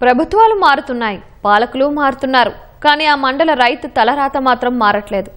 ప్రభుత్వాలు మారుతున్నాయి, పాలకులు మారుతున్నారు. కానీ ఆ మండల రైతు తలరాత మాత్రం మారట్లేదు.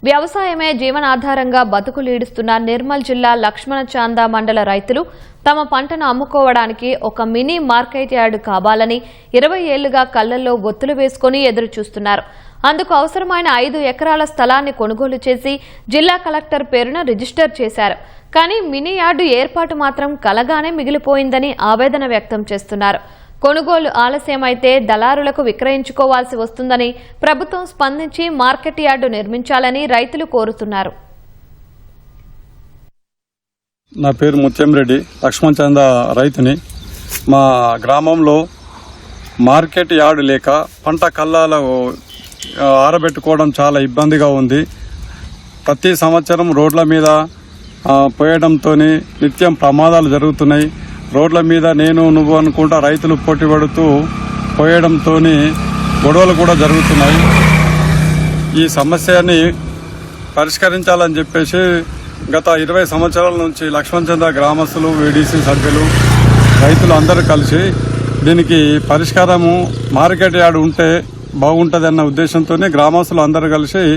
వ్యవసాయమే జీవనాధారంగా బతుకులీడుస్తున్న నిర్మల్ జిల్లా లక్ష్మణ చాందా మండల రైతులు తమ పంటను అమ్ముకోవడానికి ఒక మినీ మార్కెట్ యార్డు కావాలని 20 ఏళ్లుగా కళ్లల్లో ఒత్తులు వేసుకుని ఎదురు చూస్తున్నారు. అందుకు అవసరమైన 5 ఎకరాల స్థలాన్ని కొనుగోలు చేసి జిల్లా కలెక్టర్ పేరున రిజిస్టర్ చేశారు. కానీ మినీ యార్డు ఏర్పాటు మాత్రం కలగానే మిగిలిపోయిందని ఆవేదన వ్యక్తం చేస్తున్నారు. కొనుగోలు ఆలస్యమైతే దళారులకు విక్రయించుకోవాల్సి వస్తుందని ప్రభుత్వం స్పందించి మార్కెట్ యార్డు నిర్మించాలని రైతులు కోరుతున్నారు. నా పేరు ముత్యం రెడ్డి, లక్ష్మణ చంద రైతుని. మా గ్రామంలో మార్కెట్ యార్డు లేక పంట కల్లాల ఆరబెట్టుకోవడం చాలా ఇబ్బందిగా ఉంది. ప్రతి సంవత్సరం రోడ్ల మీద పోయడంతో నిత్యం ప్రమాదాలు జరుగుతున్నాయి. రోడ్ల మీద నేను నువ్వు అనుకుంటా రైతులు పోటీ పడుతూ పోయడంతో గొడవలు కూడా జరుగుతున్నాయి. ఈ సమస్యని పరిష్కరించాలని చెప్పేసి గత 20 సంవత్సరాల నుంచి లక్ష్మణ చంద గ్రామస్తులు, వీడీసీ సభ్యులు, రైతులు అందరూ కలిసి దీనికి పరిష్కారము మార్కెట్ యార్డు ఉంటే బాగుంటుందన్న ఉద్దేశంతోనే గ్రామస్తులు అందరూ కలిసి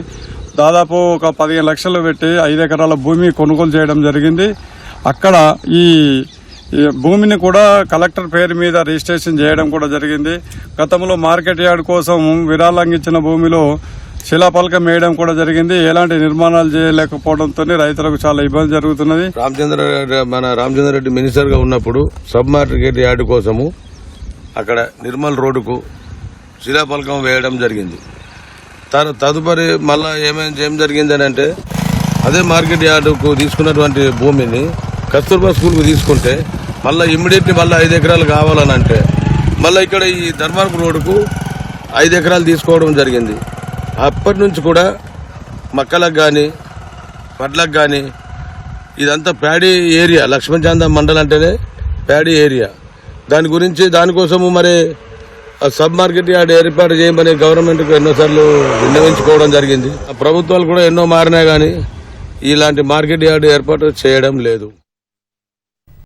దాదాపు ఒక 15 లక్షలు పెట్టి 5 ఎకరాల భూమి కొనుగోలు చేయడం జరిగింది. అక్కడ ఈ భూమిని కూడా కలెక్టర్ పేరు మీద రిజిస్ట్రేషన్ చేయడం కూడా జరిగింది. గతంలో మార్కెట్ యార్డు కోసం విరాళంగా ఇచ్చిన భూమిలో శిలాఫలకం వేయడం కూడా జరిగింది. ఎలాంటి నిర్మాణాలు చేయలేకపోవడంతో రైతులకు చాలా ఇబ్బంది జరుగుతున్నది. రామచంద్ర రెడ్డి మినిస్టర్ గా ఉన్నప్పుడు సబ్ మార్కెట్ యార్డు కోసము అక్కడ నిర్మల్ రోడ్డుకు శిలాఫలకం వేయడం జరిగింది. తదుపరి మళ్ళా ఏం జరిగిందని అంటే అదే మార్కెట్ యార్డుకు తీసుకున్నటువంటి భూమిని కస్తూర్బా స్కూల్కు తీసుకుంటే మళ్ళీ ఇమ్మీడియట్లీ మళ్ళీ 5 ఎకరాలు కావాలని అంటే మళ్ళీ ఇక్కడ ఈ ధర్మార్పు రోడ్డుకు 5 ఎకరాలు తీసుకోవడం జరిగింది. అప్పటి నుంచి కూడా మక్కలకు కానీ వడ్లకు కానీ ఇదంతా ప్యాడీ ఏరియా. లక్ష్మణ చాందా మండలం అంటేనే ప్యాడీ ఏరియా. దానికోసము మరి సబ్ మార్కెట్ యార్డ్ ఏర్పాటు చేయమని గవర్నమెంట్కు ఎన్నోసార్లు విన్నవించుకోవడం జరిగింది. ప్రభుత్వాలు కూడా ఎన్నో మారినా కానీ ఇలాంటి మార్కెట్ యార్డ్ ఏర్పాటు చేయడం లేదు.